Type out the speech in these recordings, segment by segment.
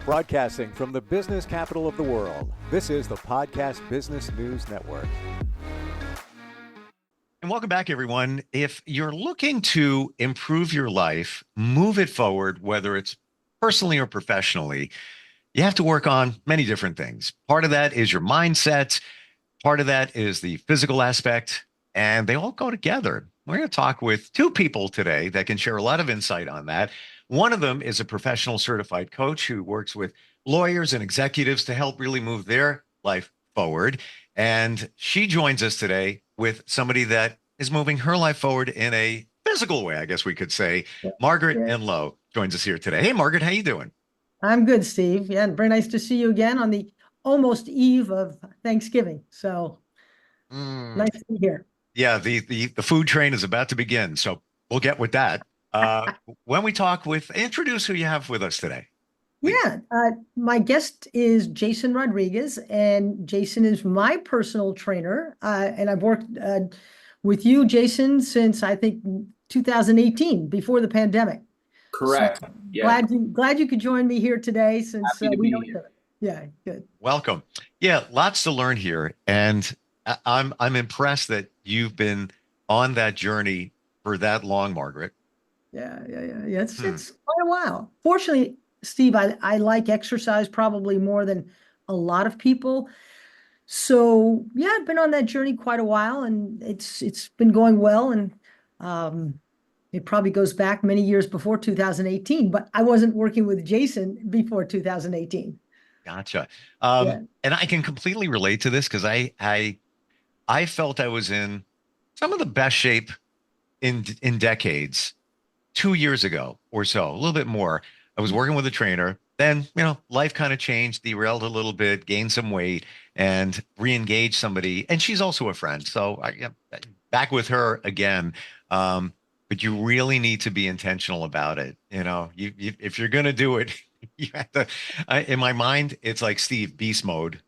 Broadcasting from the business capital of the world, this is the Podcast Business News Network. And welcome back, everyone. If you're looking to improve your life, move it forward, whether it's personally or professionally, you have to work on many different things. Part of that is your mindset. Part of that is the physical aspect, and they all go together. We're going to talk with two people today that can share a lot of insight on that. One of them is a professional certified coach who works with lawyers and executives to help really move their life forward. And she joins us today with somebody that is moving her life forward in a physical way, I guess we could say. Margaret Enloe joins us here today. Hey, Margaret, how you doing? I'm good, Steve. Yeah, very nice to see you again on the almost eve of Thanksgiving. So nice to be here. Yeah, the food train is about to begin, so we'll get with that. When we talk introduce who you have with us today. Yeah, my guest is Jason Rodriguez, and Jason is my personal trainer. And I've worked with you, Jason, since I think 2018, before the pandemic. Correct. So yeah. Glad you could join me here today, since we know each other. Yeah, good. Welcome. Yeah, lots to learn here, and I'm impressed that you've been on that journey for that long, Margaret. Yeah. It's quite a while. Fortunately, Steve, I like exercise probably more than a lot of people. So yeah, I've been on that journey quite a while, and it's been going well. And it probably goes back many years before 2018, but I wasn't working with Jason before 2018. Gotcha. Yeah. And I can completely relate to this because I felt I was in some of the best shape in decades 2 years ago or so, a little bit more. I was working with a trainer. Then, life kind of changed, derailed a little bit, gained some weight, and re-engaged somebody. And she's also a friend. So back with her again. But you really need to be intentional about it. If you're going to do it, you have to, in my mind, it's like Steve, beast mode.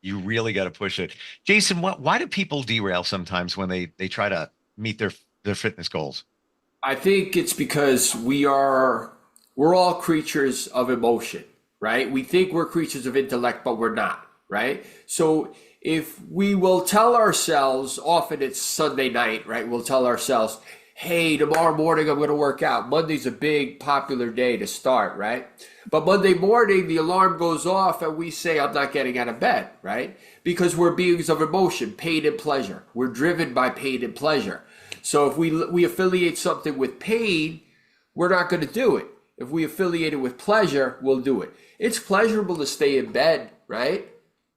You really got to push it. Jason, why do people derail sometimes when they try to meet their fitness goals? I think it's because we're all creatures of emotion, right? We think we're creatures of intellect, but we're not, right? So if we will tell ourselves, often it's Sunday night, right? We'll tell ourselves, hey, tomorrow morning I'm going to work out. Monday's a big popular day to start, right? But Monday morning, the alarm goes off and we say, I'm not getting out of bed, right? Because we're beings of emotion, pain and pleasure. We're driven by pain and pleasure. So if we affiliate something with pain, we're not going to do it. If we affiliate it with pleasure, we'll do it. It's pleasurable to stay in bed, right?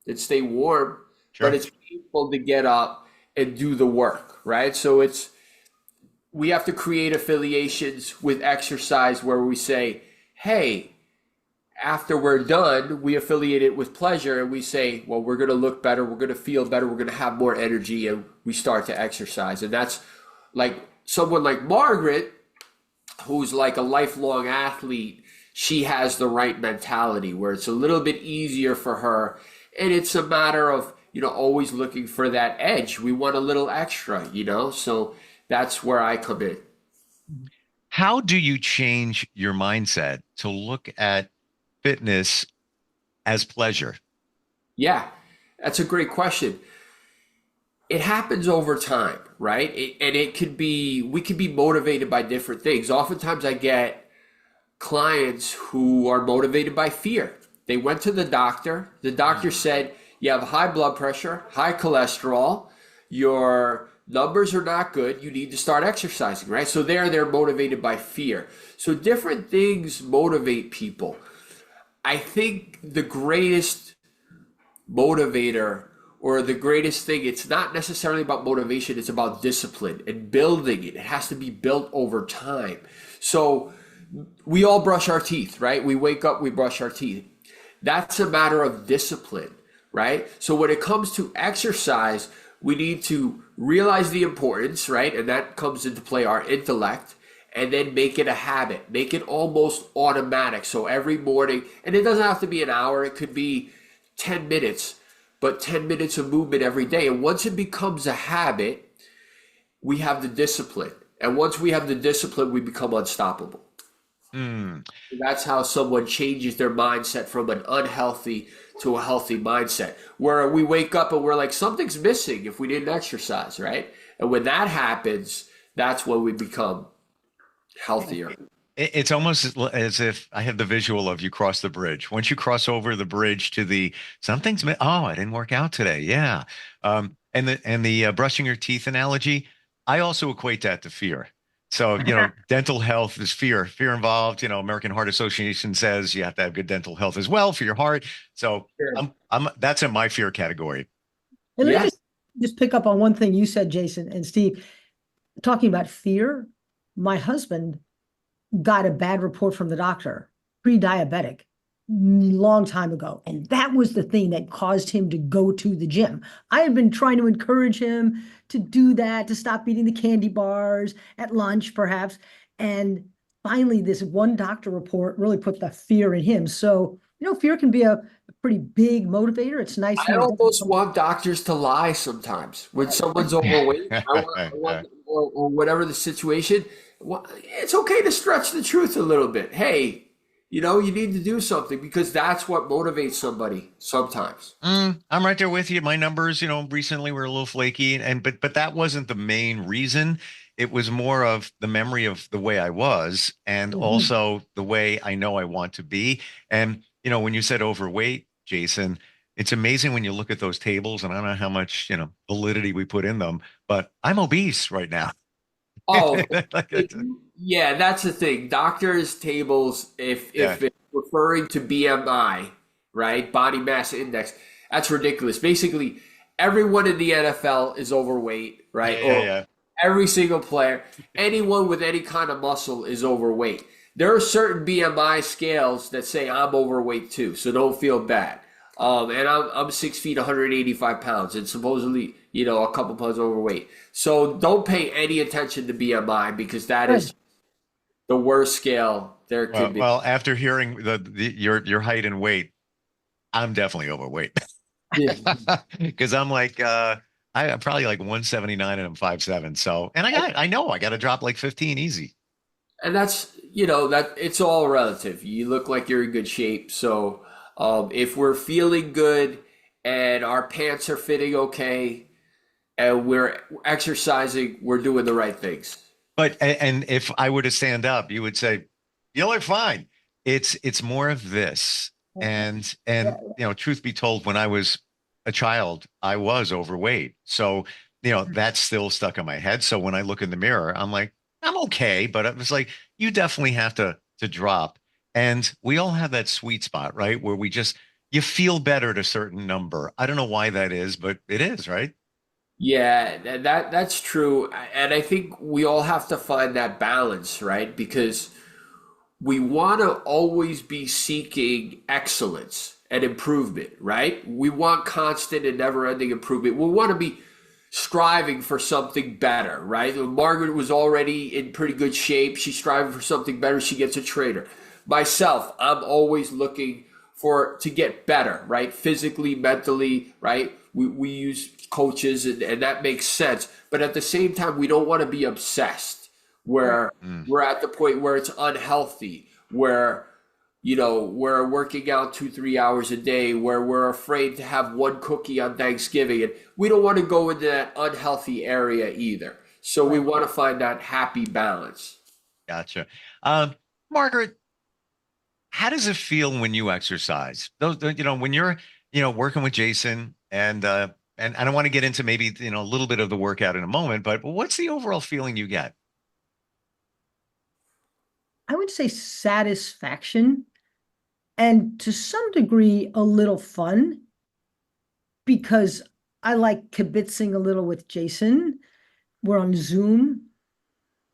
And stay warm, sure. But it's painful to get up and do the work, right? So we have to create affiliations with exercise where we say, hey, after we're done, we affiliate it with pleasure and we say, well, we're going to look better, we're going to feel better, we're going to have more energy, and we start to exercise. And that's like someone like Margaret, who's like a lifelong athlete. She has the right mentality where it's a little bit easier for her. And it's a matter of, always looking for that edge. We want a little extra, so that's where I come in. How do you change your mindset to look at fitness as pleasure? Yeah, that's a great question. It happens over time, right? We could be motivated by different things. Oftentimes I get clients who are motivated by fear. They went to the doctor. The doctor said, you have high blood pressure, high cholesterol, your numbers are not good, you need to start exercising, right? So they're motivated by fear. So different things motivate people. I think the greatest motivator or the greatest thing, it's not necessarily about motivation, it's about discipline and building it. It has to be built over time. So we all brush our teeth, right? We wake up, we brush our teeth. That's a matter of discipline, right? So when it comes to exercise, we need to realize the importance, right? And that comes into play our intellect, and then make it a habit, make it almost automatic. So every morning, and it doesn't have to be an hour, it could be 10 minutes, but 10 minutes of movement every day. And once it becomes a habit, we have the discipline. And once we have the discipline, we become unstoppable. Mm. That's how someone changes their mindset from an unhealthy to a healthy mindset. Where we wake up and we're like, something's missing if we didn't exercise, right? And when that happens, that's when we become healthier. It's almost as if I have the visual of you cross the bridge. Once you cross over the bridge to the oh, I didn't work out today. Yeah. And the brushing your teeth analogy, I also equate that to fear. So, dental health is fear, fear involved. American Heart Association says you have to have good dental health as well for your heart. So Sure. that's in my fear category. And let me Yes. just pick up on one thing you said, Jason and Steve, talking about fear. My husband got a bad report from the doctor, pre-diabetic, long time ago. And that was the thing that caused him to go to the gym. I had been trying to encourage him to do that, to stop eating the candy bars at lunch, perhaps. And finally, this one doctor report really put the fear in him. So, fear can be a pretty big motivator. It's nice I when it almost doesn't. want doctors to lie sometimes. When someone's overweight, or whatever the situation, it's okay to stretch the truth a little bit. Hey, you need to do something because that's what motivates somebody sometimes. I'm right there with you. My numbers, recently were a little flaky, but that wasn't the main reason. It was more of the memory of the way I was, and Mhm. also the way I know I want to be. And when you said overweight, Jason, it's amazing when you look at those tables, and I don't know how much validity we put in them, but I'm obese right now. Oh, Like, yeah, that's the thing. Doctors' tables, yeah, if it's referring to BMI, right, body mass index, that's ridiculous. Basically, everyone in the NFL is overweight, right? yeah, yeah, Or yeah. every single player, anyone with any kind of muscle is overweight. There are certain BMI scales that say I'm overweight too, so don't feel bad. And I'm 6 feet, 185 pounds, and supposedly, a couple pounds overweight. So don't pay any attention to BMI because that Good. is the worst scale there could be. Well, after hearing your height and weight, I'm definitely overweight. Yeah. Because I'm like I'm probably like 179 and I'm 5'7". So and I know I got to drop like 15 easy. And that's, that it's all relative. You look like you're in good shape. So if we're feeling good and our pants are fitting okay and we're exercising, we're doing the right things. But and if I were to stand up, you would say, "You look fine." It's more of this. And Yeah. truth be told, when I was a child, I was overweight. So, that's still stuck in my head. So when I look in the mirror, I'm like, I'm okay. But it was like, you definitely have to drop. And we all have that sweet spot, right? Where you feel better at a certain number. I don't know why that is, but it is, right? Yeah, that's true. And I think we all have to find that balance, right? Because we want to always be seeking excellence and improvement, right? We want constant and never-ending improvement. We want to be striving for something better, right? Margaret was already in pretty good shape. She's striving for something better. She gets a trainer. Myself, I'm always looking to get better, right? Physically, mentally, right? We use coaches and that makes sense. But at the same time, we don't want to be obsessed where Mm. we're at the point where it's unhealthy, where we're working out 2, 3 hours a day, where we're afraid to have one cookie on Thanksgiving. And we don't want to go into that unhealthy area either. So we Right. want to find that happy balance. Gotcha. Margaret, how does it feel when you exercise? When you're, working with Jason and I don't want to get into maybe, a little bit of the workout in a moment, but what's the overall feeling you get? I would say satisfaction and to some degree a little fun because I like kibitzing a little with Jason. We're on Zoom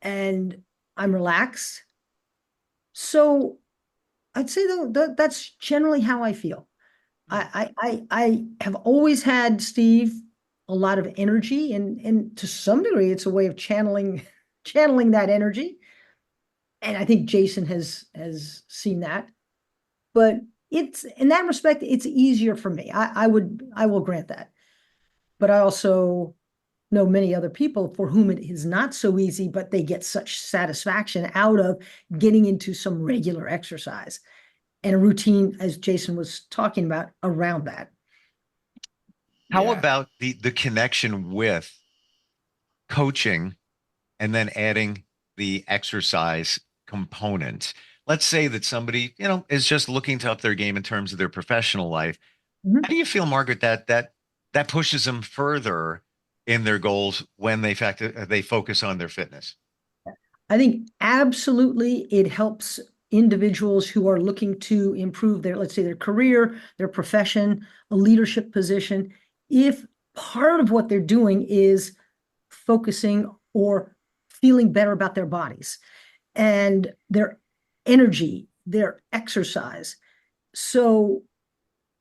and I'm relaxed. So I'd say though that's generally how I feel. I have always had, Steve, a lot of energy and to some degree it's a way of channeling that energy. And I think Jason has seen that. But it's in that respect, it's easier for me. I will grant that. But I also know many other people for whom it is not so easy, but they get such satisfaction out of getting into some regular exercise and a routine, as Jason was talking about, around that. How Yeah. about the connection with coaching and then adding the exercise component? Let's say that somebody, is just looking to up their game in terms of their professional life. Mhm. How do you feel, Margaret, that pushes them further in their goals when they focus on their fitness? I think absolutely it helps individuals who are looking to improve their, let's say, their career, their profession, a leadership position. If part of what they're doing is focusing or feeling better about their bodies and their energy, their exercise. So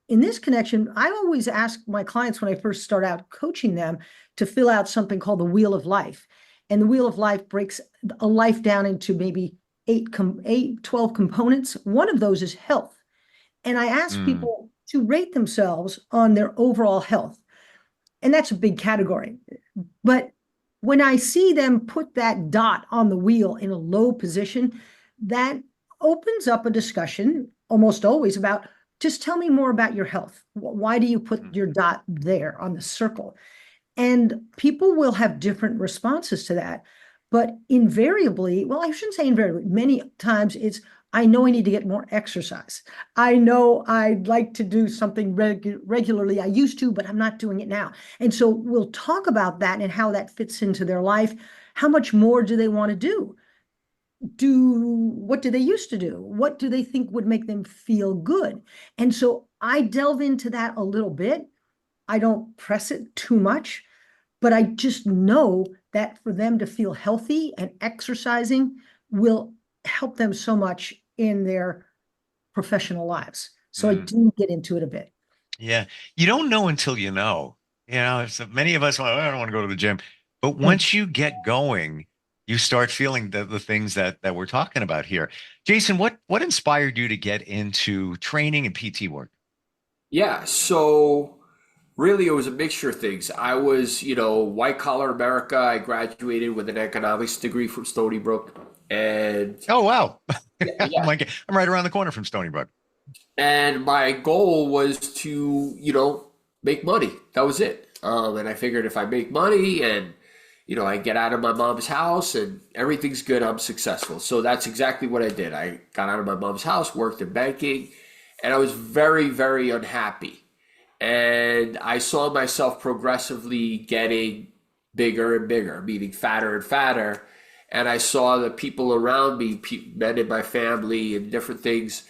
in this connection, I always ask my clients when I first start out coaching them to fill out something called the Wheel of Life. And the Wheel of Life breaks a life down into maybe 12 components. One of those is health. And I ask Mm, people to rate themselves on their overall health. And that's a big category. But when I see them put that dot on the wheel in a low position, that opens up a discussion almost always about just tell me more about your health. Why do you put mm, your dot there on the circle? And people will have different responses to that. But invariably, well, I shouldn't say invariably, many times it's, I know I need to get more exercise. I know I'd like to do something regularly. I used to, but I'm not doing it now. And so we'll talk about that and how that fits into their life. How much more do they want to do? What do they used to do? What do they think would make them feel good? And so I delve into that a little bit. I don't press it too much, but I just know that for them to feel healthy and exercising will help them so much in their professional lives. So I mm. do get into it a bit. Yeah. You don't know until you know. So many of us, well, I don't want to go to the gym. But Mm. once you get going, you start feeling the things that we're talking about here. Jason, what inspired you to get into training and PT work? Yeah. So really, it was a mixture of things. I was, white collar America. I graduated with an economics degree from Stony Brook. And Oh, wow. yeah, I'm right around the corner from Stony Brook. and my goal was to, make money. That was it. And I figured if I make money and, I get out of my mom's house and everything's good, I'm successful. So that's exactly what I did. I got out of my mom's house, worked in banking, and I was very, very unhappy. And I saw myself progressively getting bigger and bigger, meaning fatter and fatter. And I saw the people around me, men in my family and different things,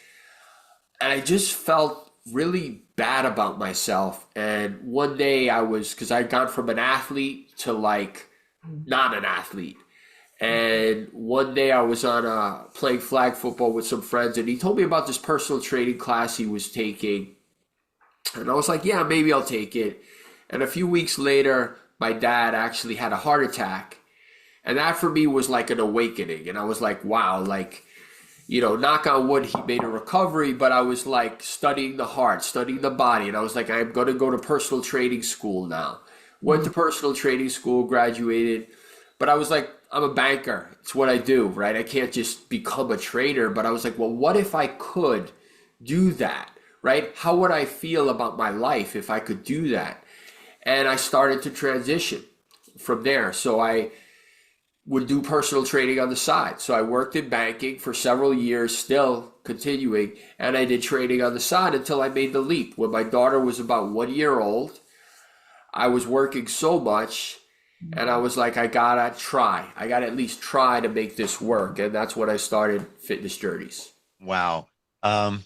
and I just felt really bad about myself. And one day because I'd gone from an athlete to like not an athlete. And one day I was on playing flag football with some friends, and he told me about this personal training class he was taking. And I was like, yeah, maybe I'll take it. And a few weeks later, my dad actually had a heart attack. And that for me was like an awakening. And I was like, wow, like, knock on wood, he made a recovery, but I was like studying the heart, studying the body. And I was like, I'm going to go to personal training school now. Went to personal training school, graduated, but I was like, I'm a banker. It's what I do, right? I can't just become a trainer. But I was like, well, what if I could do that, right? How would I feel about my life if I could do that? And I started to transition from there. So I would do personal training on the side. So I worked in banking for several years, still continuing, and I did training on the side until I made the leap. When my daughter was about 1 year old, I was working so much, and I was like, I gotta try. I gotta at least try to make this work. And that's when I started Fitness Journeys. Wow. Um,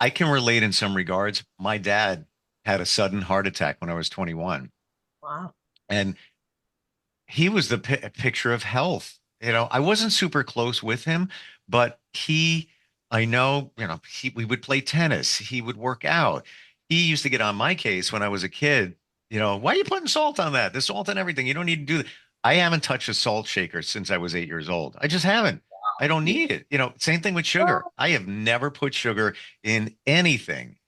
I can relate in some regards. My dad had a sudden heart attack when I was 21, Wow. and he was the picture of health. I wasn't super close with him, but I know, we would play tennis. He would work out. He used to get on my case when I was a kid. Why are you putting salt on that? There's salt on everything. You don't need to do that. I haven't touched a salt shaker since I was 8 years old. I just haven't. I don't Yeah. need it. Same thing with sugar. I have never put sugar in anything.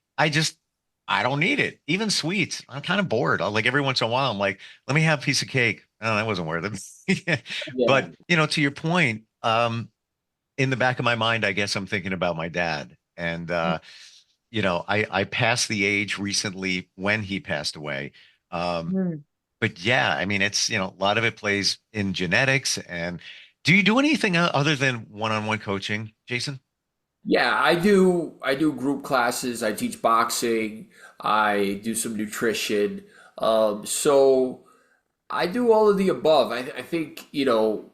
I don't need it. Even sweets. I'm kind of bored. Like every once in a while, I'm like, let me have a piece of cake. Oh, that wasn't worth it. Yeah. But to your point, in the back of my mind, I guess I'm thinking about my dad. And I passed the age recently when he passed away. Um, Mm. but yeah, I mean, it's, a lot of it plays in genetics. And do you do anything other than one-on-one coaching, Jason? Yeah, I do group classes, I teach boxing, I do some nutrition. So I do all of the above. I think,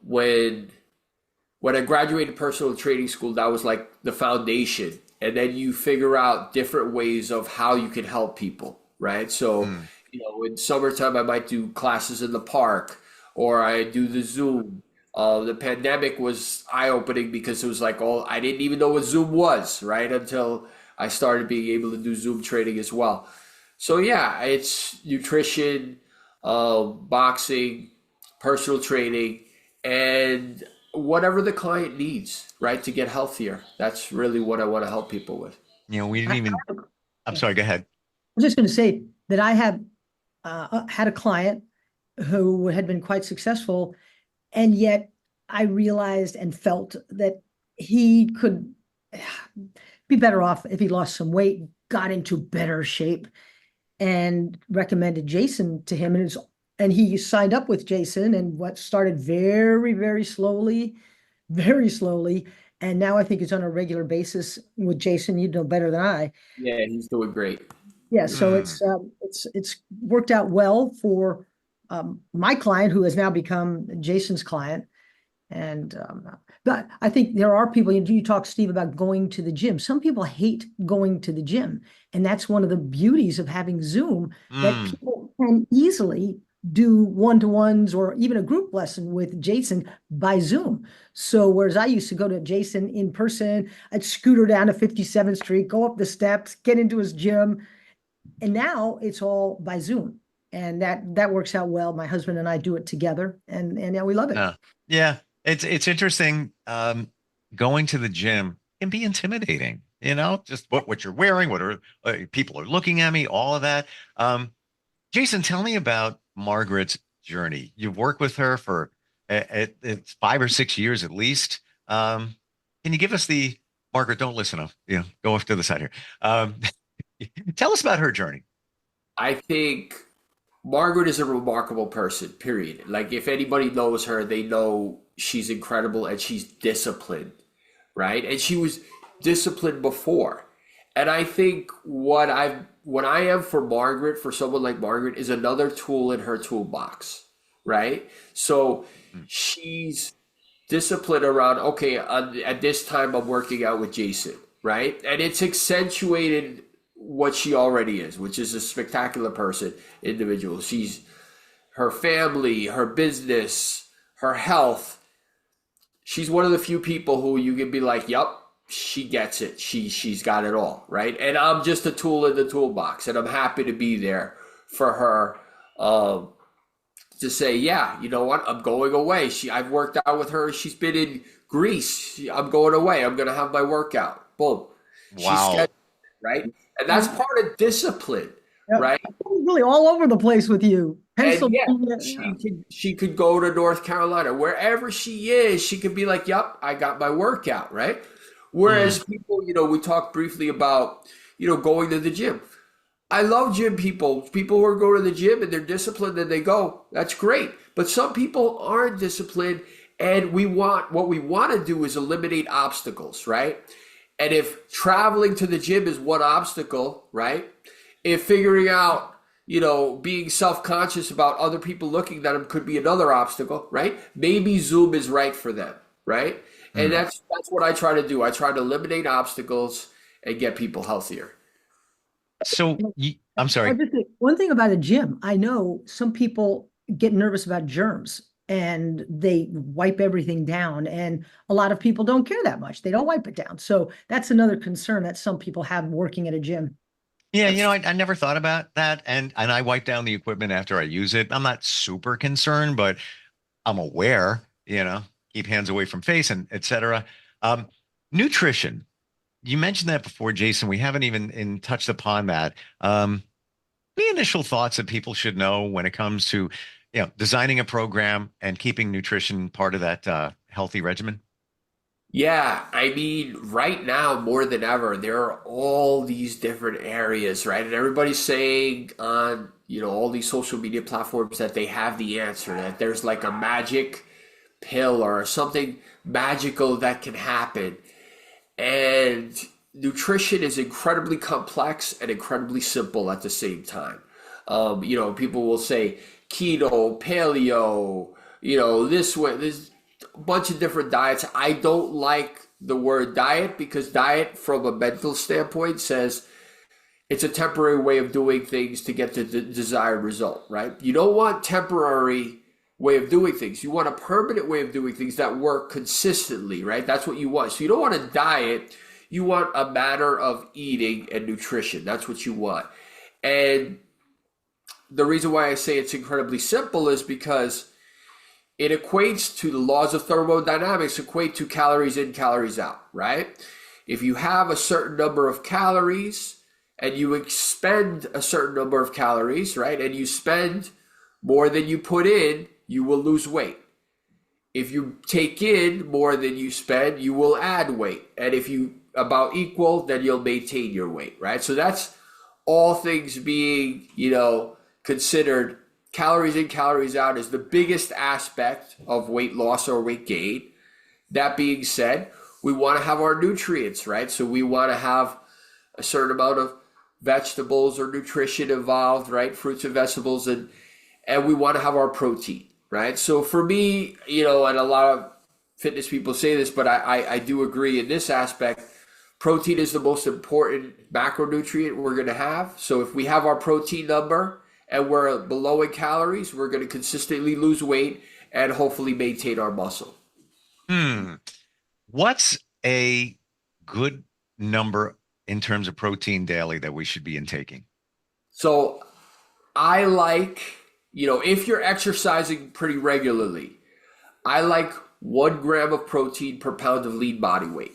when I graduated personal training school, that was like the foundation. And then you figure out different ways of how you can help people, right? So, Mm, in summertime, I might do classes in the park or I do the Zoom. The pandemic was eye-opening because it was like I didn't even know what Zoom was, right? Until I started being able to do Zoom training as well. So yeah, it's nutrition, boxing, personal training, and whatever the client needs, right, to get healthier. That's really what I want to help people with. we I, didn't even, I I'm sorry, go ahead. was just going to say that I have had a client who had been quite successful, and yet I realized and felt that he could be better off if he lost some weight, got into better shape, and recommended Jason to him. And he signed up with Jason, and what started very, very slowly. And now I think it's on a regular basis with Jason. You know better than I. Yeah, he's doing great. Yeah, so Mm, it's worked out well for my client, who has now become Jason's client. And but I think there are people, you talk, Steve, about going to the gym. Some people hate going to the gym. And that's one of the beauties of having Zoom, that mm. people can easily do one-to-ones or even a group lesson with Jason by Zoom. So whereas I used to go to Jason in person, I'd scooter down to 57th Street, go up the steps, get into his gym. And now it's all by Zoom. And that works out well. My husband and I do it together, and yeah, we love it. Yeah. Yeah. It's interesting. Going to the gym can be intimidating, just what you're wearing, what are people are looking at me, all of that. Jason, tell me about Margaret's journey. You've worked with her for it's 5 or 6 years at least. Can you give us the Margaret? Don't listen up. Go off to the side here. Tell us about her journey. I think Margaret is a remarkable person, period. Like, if anybody knows her, they know she's incredible and she's disciplined, right? And she was disciplined before. And I think what I am for Margaret, for someone like Margaret, is another tool in her toolbox, right? So Mm, she's disciplined around, okay, at this time I'm working out with Jason, right? And it's accentuated what she already is, which is a spectacular person, individual. She's her family, her business, her health. She's one of the few people who you can be like, "Yep, she gets it. She's got it all," right? And I'm just a tool in the toolbox, and I'm happy to be there for her. To say, yeah, you know what? I'm going away. I've worked out with her. She's been in Greece. I'm going away. I'm going to have my workout. Boom. She's wow. scheduled, right? And that's part of discipline, Yeah, right? really all over the place with you. And yeah, Pennsylvania. Yeah. she could go to North Carolina, wherever she is. She could be like, "Yep, I got my workout," right? Mm, Whereas people, we talked briefly about, going to the gym. I love gym people. People who are going to the gym and they're disciplined and they go. That's great. But some people aren't disciplined, and what we want to do is eliminate obstacles, right? And if traveling to the gym is one obstacle, right? If figuring out, being self-conscious about other people looking at them could be another obstacle, right? Maybe Zoom is right for them, right? And mm. that's what I try to do. I try to eliminate obstacles and get people healthier. So I'm I'll sorry. just say one thing about a gym. I know some people get nervous about germs and they wipe everything down, and a lot of people don't care that much. They don't wipe it down. So that's another concern that some people have working at a gym. Yeah, That's I never thought about that. And I wipe down the equipment after I use it. I'm not super concerned, but I'm aware, keep hands away from face and et cetera. Um, Nutrition. you mentioned that before, Jason. We haven't even touched upon that. The initial thoughts that people should know when it comes to, designing a program and keeping nutrition part of that healthy regimen. Yeah, I mean, right now more than ever, there are all these different areas, right? And everybody's saying on, all these social media platforms that they have the answer, that there's like a magic pill or something magical that can happen. And nutrition is incredibly complex and incredibly simple at the same time. People will say keto, paleo, this way, this bunch of different diets. I don't like the word diet because diet from a mental standpoint says it's a temporary way of doing things to get the desired result, right? You don't want temporary way of doing things. You want a permanent way of doing things that work consistently, right? That's what you want. So you don't want a diet. You want a manner of eating and nutrition. That's what you want. And the reason why I say it's incredibly simple is because it equates to the laws of thermodynamics, equate to calories in, calories out, right? If you have a certain number of calories and you expend a certain number of calories, right? And you spend more than you put in, you will lose weight. If you take in more than you spend, you will add weight. And if you about equal, then you'll maintain your weight, right? So that's all things being, considered. Calories in, calories out is the biggest aspect of weight loss or weight gain. That being said, we want to have our nutrients, right? So we want to have a certain amount of vegetables or nutrition involved, right? Fruits and vegetables, and we want to have our protein, right? So for me, and a lot of fitness people say this, but I do agree in this aspect. Protein is the most important macronutrient we're going to have. So if we have our protein number and we're below in calories, we're going to consistently lose weight and hopefully maintain our muscle. What's a good number in terms of protein daily that we should be intaking? So I like, if you're exercising pretty regularly, I like 1 gram of protein per pound of lean body weight.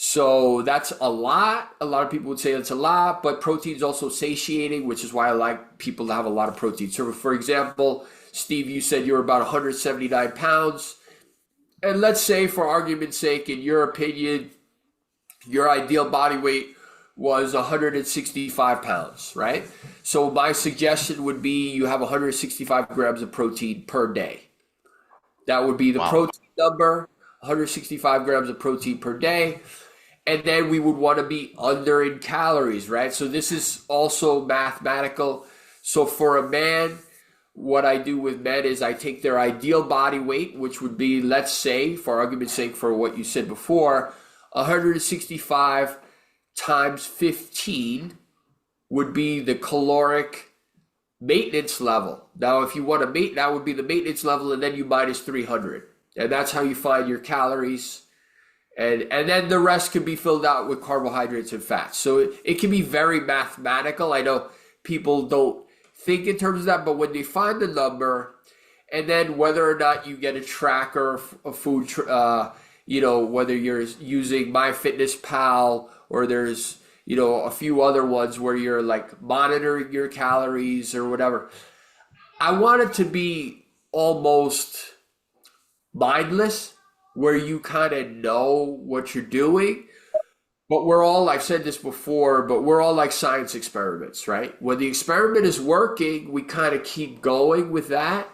So that's a lot. A lot of people would say that's a lot, but protein is also satiating, which is why I like people to have a lot of protein. So for example, Steve, you said you're about 179 pounds. And let's say for argument's sake, in your opinion, your ideal body weight was 165 pounds, right? So my suggestion would be you have 165 grams of protein per day. That would be the protein number, 165 grams of protein per day. And then we would want to be under in calories, right? So this is also mathematical. So for a man, what I do with men is I take their ideal body weight, which would be, let's say, for argument's sake, for what you said before, 165 times 15 would be the caloric maintenance level. Now, if you want to mate, that would be the maintenance level, and then you minus 300. And that's how you find your calories. And then the rest can be filled out with carbohydrates and fats. So it can be very mathematical. I know people don't think in terms of that, but when they find the number, and then whether or not you get a tracker, a food, whether you're using MyFitnessPal or there's, a few other ones where you're like monitoring your calories or whatever. I want it to be almost mindless, where you kind of know what you're doing. But I've said this before, but we're all like science experiments, right? When the experiment is working, we kind of keep going with that.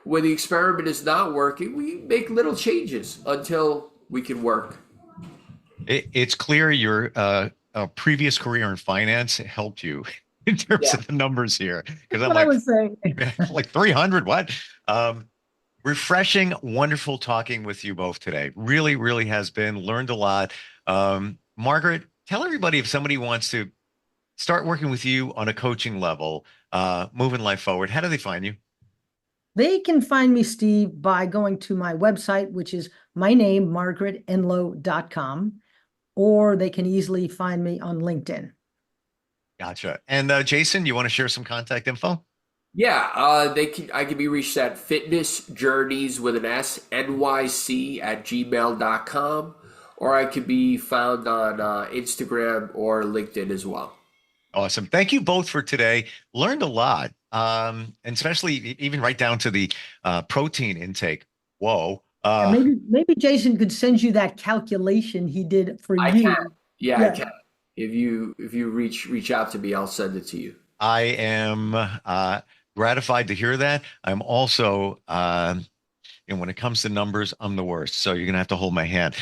When the experiment is not working, we make little changes until we can work. It's clear your previous career in finance helped you in terms of the numbers here. Because I'm what like, I was saying. like 300, what? Refreshing, wonderful talking with you both today. Really, really has been. Learned a lot. Margaret, tell everybody if somebody wants to start working with you on a coaching level, moving life forward, how do they find you? They can find me, Steve, by going to my website, which is my name, margaretenloe.com, or they can easily find me on LinkedIn. Gotcha. And Jason, you want to share some contact info? Yeah, I can be reached at fitnessjourneys with an S, NYC @gmail.com, or I could be found on Instagram or LinkedIn as well. Awesome. Thank you both for today. Learned a lot, and especially even right down to the protein intake. Whoa. Maybe Jason could send you that calculation he did for I you. can. Yeah, I can. If you reach out to me, I'll send it to you. I am gratified to hear that. I'm also, when it comes to numbers, I'm the worst. So you're gonna have to hold my hand.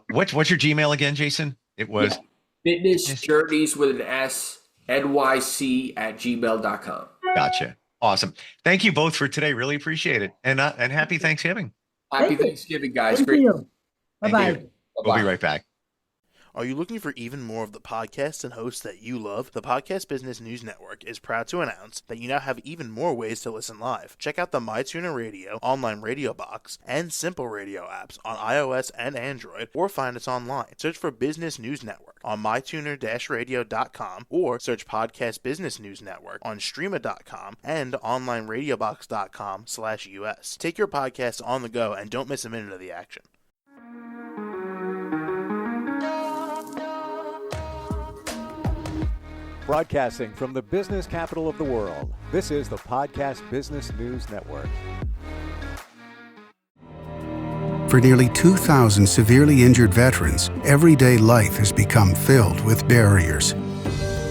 What's your Gmail again, Jason? It was Fitness Journeys with an S, NYC@gmail.com. Gotcha. Awesome. Thank you both for today. Really appreciate it. And happy Thanksgiving. Happy Thanksgiving, guys. Thank Great. you. Bye-bye. We'll be right back. Are you looking for even more of the podcasts and hosts that you love? The Podcast Business News Network is proud to announce that you now have even more ways to listen live. Check out the MyTuner Radio, online radio box, and Simple Radio apps on iOS and Android, or find us online. Search for Business News Network on mytuner-radio.com, or search Podcast Business News Network on streama.com and onlineradiobox.com/US. Take your podcast on the go and don't miss a minute of the action. Broadcasting from the business capital of the world, this is the Podcast Business News Network. For nearly 2,000 severely injured veterans, everyday life has become filled with barriers.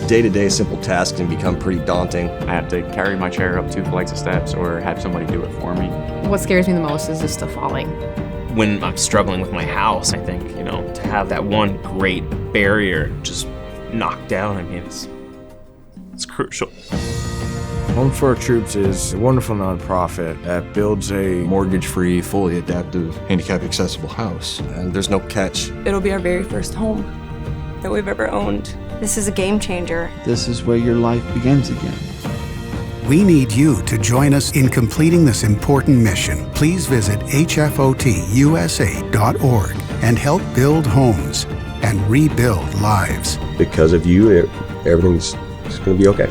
Day-to-day simple tasks can become pretty daunting. I have to carry my chair up 2 flights of steps or have somebody do it for me. What scares me the most is just the falling. When I'm struggling with my house, I think, to have that one great barrier just knocked down, it's crucial. Home for Our Troops is a wonderful nonprofit that builds a mortgage-free, fully adaptive, handicap-accessible house. And there's no catch. It'll be our very first home that we've ever owned. This is a game changer. This is where your life begins again. We need you to join us in completing this important mission. Please visit hfotusa.org and help build homes and rebuild lives. Because of you, everything's going to be okay.